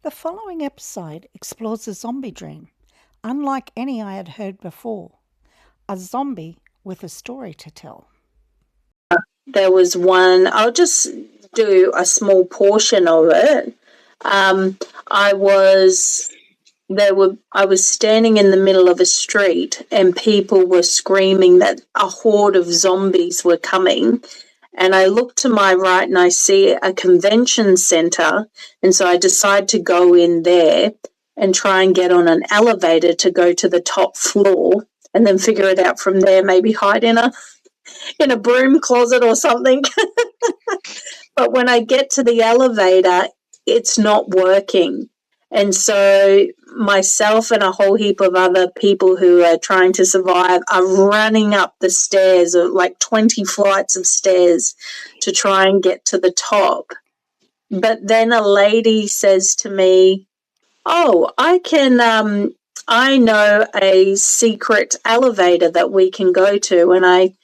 The following episode explores a zombie dream, unlike any I had heard before. A zombie with a story to tell. There was one, I'll just do a small portion of it. I was standing in the middle of a street and people were screaming that a horde of zombies were coming. And I look to my right and I see a convention center. And so I decide to go in there and try and get on an elevator to go to the top floor and then figure it out from there, maybe hide in a broom closet or something. But when I get to the elevator, it's not working. And so myself and a whole heap of other people who are trying to survive are running up the stairs, or like 20 flights of stairs, to try and get to the top. But then a lady says to me, "Oh, I know a secret elevator that we can go to." And I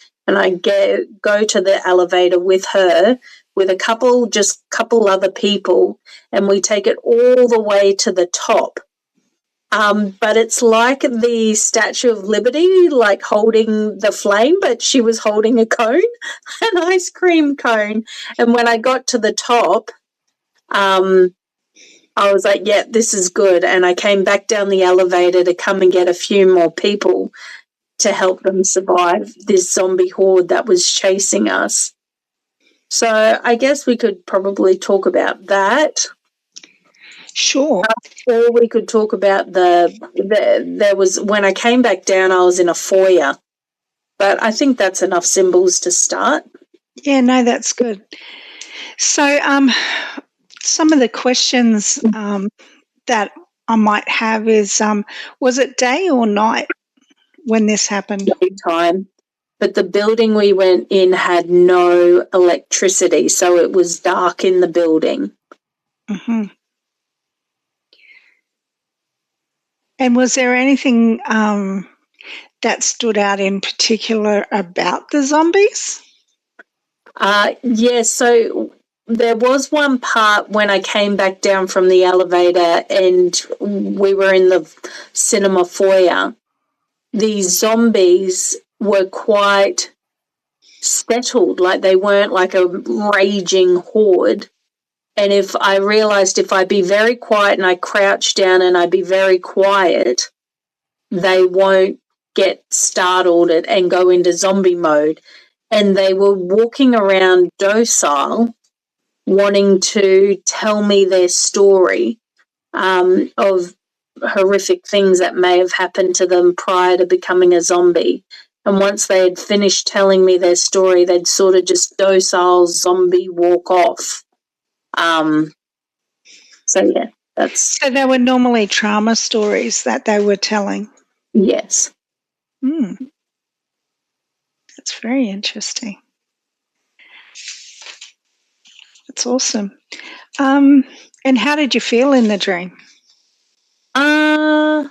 go to the elevator with her, with a couple other people, and we take it all the way to the top. But it's like the Statue of Liberty, like holding the flame, but she was holding a cone, an ice cream cone. And when I got to the top, I was like, yeah, this is good. And I came back down the elevator to come and get a few more people to help them survive this zombie horde that was chasing us. So I guess we could probably talk about that. Sure. Or we could talk about there was, when I came back down, I was in a foyer. But I think that's enough symbols to start. Yeah, no, that's good. So some of the questions that I might have is, was it day or night when this happened? Daytime. But the building we went in had no electricity, so it was dark in the building. Mm-hmm. And was there anything that stood out in particular about the zombies? Yes, so there was one part when I came back down from the elevator and we were in the cinema foyer. These zombies were quite settled, like they weren't like a raging horde. And if I realized if I be very quiet and I crouch down and I be very quiet, they won't get startled and go into zombie mode. And they were walking around docile, wanting to tell me their story of horrific things that may have happened to them prior to becoming a zombie. And once they had finished telling me their story, they'd sort of just docile zombie walk off. So yeah, that's... So they were normally trauma stories that they were telling? Yes. That's very interesting. That's awesome. And how did you feel in the dream? I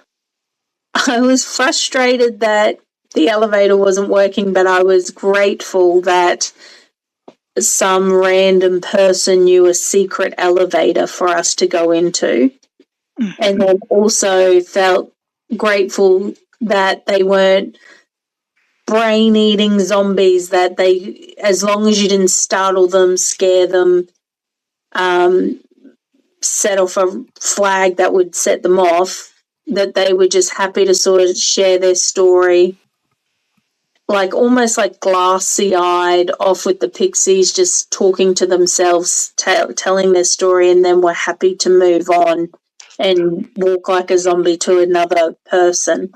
was frustrated that the elevator wasn't working, but I was grateful that some random person knew a secret elevator for us to go into. Mm-hmm. And then also felt grateful that they weren't brain-eating zombies, that they, as long as you didn't startle them, scare them, set off a flag that would set them off, that they were just happy to sort of share their story, like almost like glassy-eyed, off with the pixies, just talking to themselves, telling their story, and then were happy to move on and walk like a zombie to another person.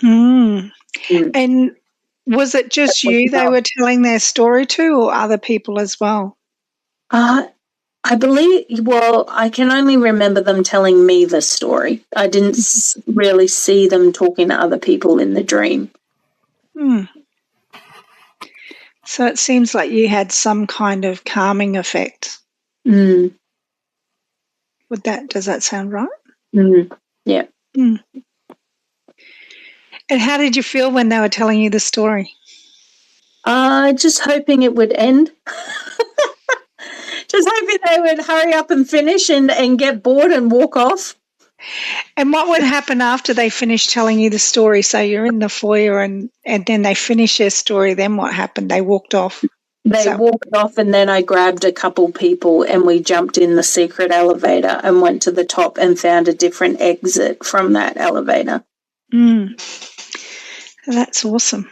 And was it just you they were telling their story to, or other people as well? I believe, well, I can only remember them telling me the story. I didn't really see them talking to other people in the dream. So it seems like you had some kind of calming effect. Does that sound right? Yeah. And how did you feel when they were telling you the story? Just hoping it would end. Just hoping they would hurry up and finish and get bored and walk off. And what would happen after they finish telling you the story? So you're in the foyer and then they finish their story. Then what happened? They walked off. They walked off, and then I grabbed a couple people and we jumped in the secret elevator and went to the top and found a different exit from that elevator. That's awesome.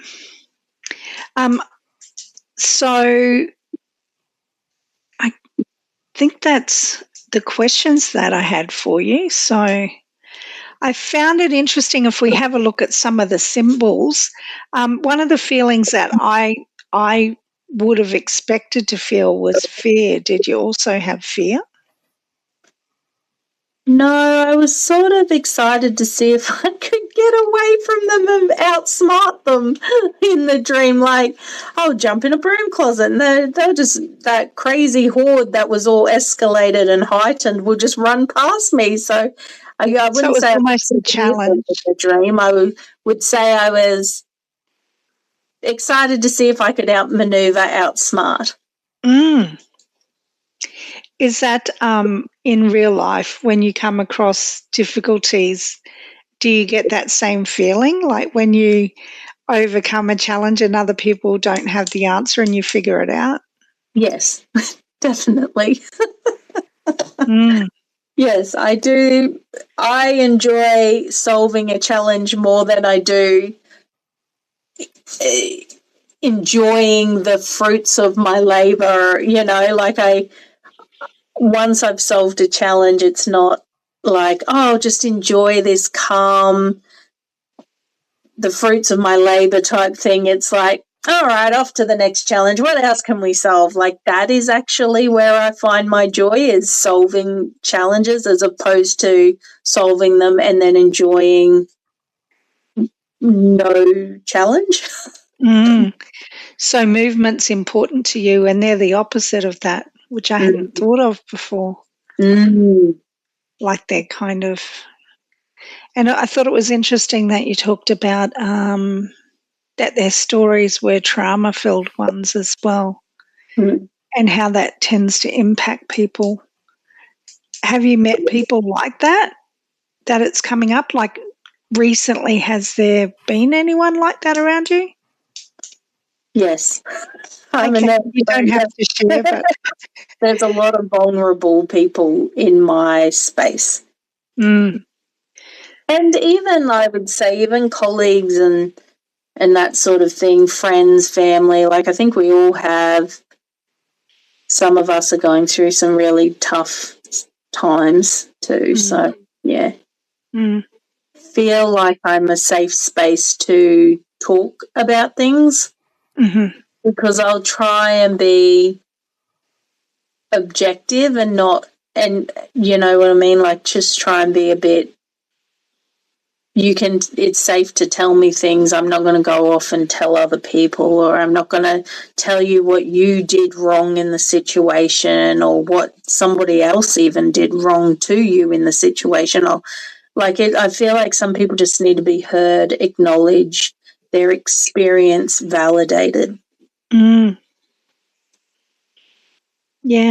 So I think that's the questions that I had for you. So I found it interesting if we have a look at some of the symbols. One of the feelings that I would have expected to feel was fear. Did you also have fear? No, I was sort of excited to see if I could get away from them and outsmart them in the dream. Like, I'll jump in a broom closet and they're just, that crazy horde that was all escalated and heightened will just run past me. So I wouldn't say almost a challenge. A dream. I would say I was excited to see if I could outmaneuver, outsmart. Is that in real life when you come across difficulties, do you get that same feeling like when you overcome a challenge and other people don't have the answer and you figure it out? Yes, definitely. Yes, I do. I enjoy solving a challenge more than I do enjoying the fruits of my labor, like once I've solved a challenge, it's not like, oh, just enjoy this calm, the fruits of my labor type thing. It's like, all right, off to the next challenge. What else can we solve? Like, that is actually where I find my joy, is solving challenges as opposed to solving them and then enjoying no challenge. So movement's important to you, and they're the opposite of that, which I hadn't thought of before. Like they're kind of, and I thought it was interesting that you talked about that their stories were trauma-filled ones as well, and how that tends to impact people. Have you met people like that it's coming up? Like recently, has there been anyone like that around you? Yes. Okay. You don't have to share, but there's a lot of vulnerable people in my space. And even, I would say, even colleagues and that sort of thing, friends, family, like I think we all have, some of us are going through some really tough times too. So, yeah. Feel like I'm a safe space to talk about things. Because I'll try and be objective and not, and you know what I mean, like just try and be a bit, it's safe to tell me things. I'm not going to go off and tell other people, or I'm not going to tell you what you did wrong in the situation or what somebody else even did wrong to you in the situation. Or I feel like some people just need to be heard, acknowledged, their experience validated. Yeah,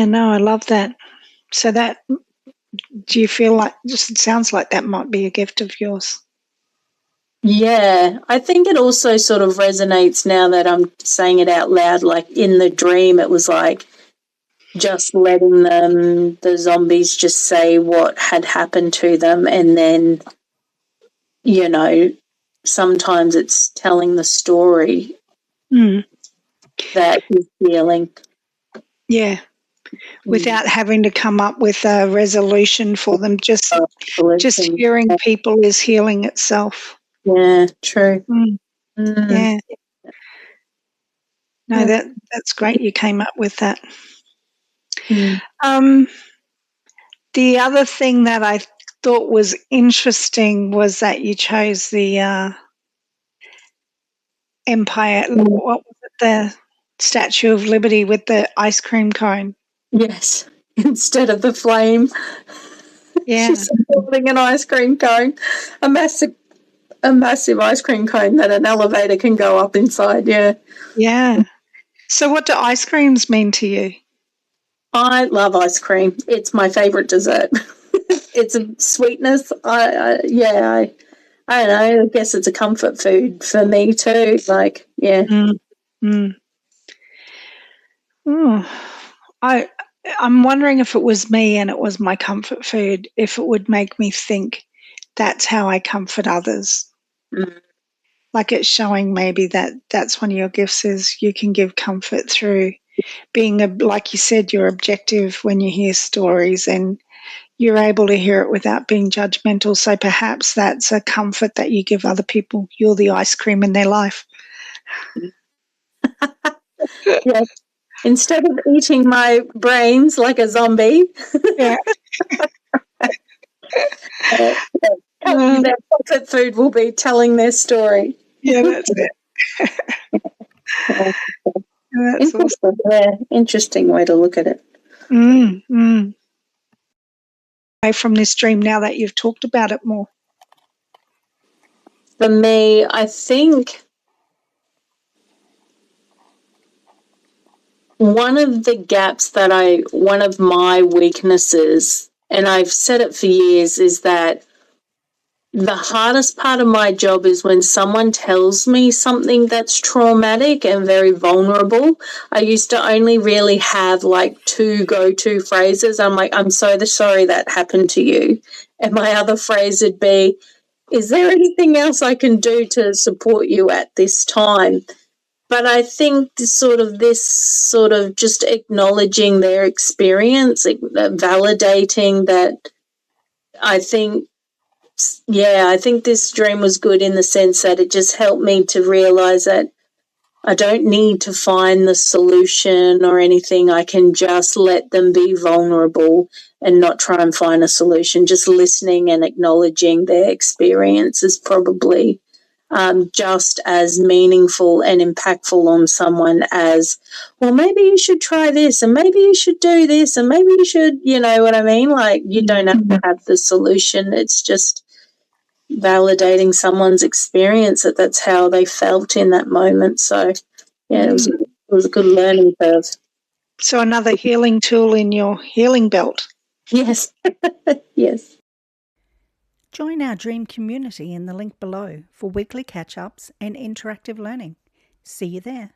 no, I love that. So do you feel like, just it sounds like that might be a gift of yours? Yeah, I think it also sort of resonates now that I'm saying it out loud. Like in the dream, it was like just letting the zombies just say what had happened to them, and then, sometimes it's telling the story that is healing. Yeah. Without having to come up with a resolution for them, just hearing people is healing itself. Yeah, true. Yeah. No, that's great you came up with that. The other thing that I thought was interesting was that you chose the Empire, what was it, the Statue of Liberty with the ice cream cone. Yes, instead of the flame. Yeah. She's holding an ice cream cone, a massive ice cream cone that an elevator can go up inside, yeah. Yeah. So what do ice creams mean to you? I love ice cream. It's my favorite dessert. It's a sweetness. I don't know. I guess it's a comfort food for me too. Like, yeah. Mm. I'm wondering if it was me and it was my comfort food, if it would make me think that's how I comfort others. Mm. Like it's showing maybe that that's one of your gifts is you can give comfort through being, like you said, you're objective when you hear stories and you're able to hear it without being judgmental. So perhaps that's a comfort that you give other people. You're the ice cream in their life. Yeah. Instead of eating my brains like a zombie, Yeah. their comfort food will be telling their story. Yeah, that's it. That's awesome. Interesting, yeah. Interesting way to look at it. Away from this dream now that you've talked about it more. For me, I think one of my weaknesses, and I've said it for years, is that the hardest part of my job is when someone tells me something that's traumatic and very vulnerable. I used to only really have like 2 go-to phrases. I'm like, I'm so sorry that happened to you. And my other phrase would be, is there anything else I can do to support you at this time? But I think this sort of just acknowledging their experience, validating that, I think this dream was good in the sense that it just helped me to realize that I don't need to find the solution or anything. I can just let them be vulnerable and not try and find a solution. Just listening and acknowledging their experience is probably just as meaningful and impactful on someone as, well, maybe you should try this and maybe you should do this and maybe you should, you know what I mean? Like, you don't have to have the solution. It's just validating someone's experience, that's how they felt in that moment. So, yeah, it was a good learning curve. So another healing tool in your healing belt. Yes. Yes. Join our dream community in the link below for weekly catch-ups and interactive learning. See you there.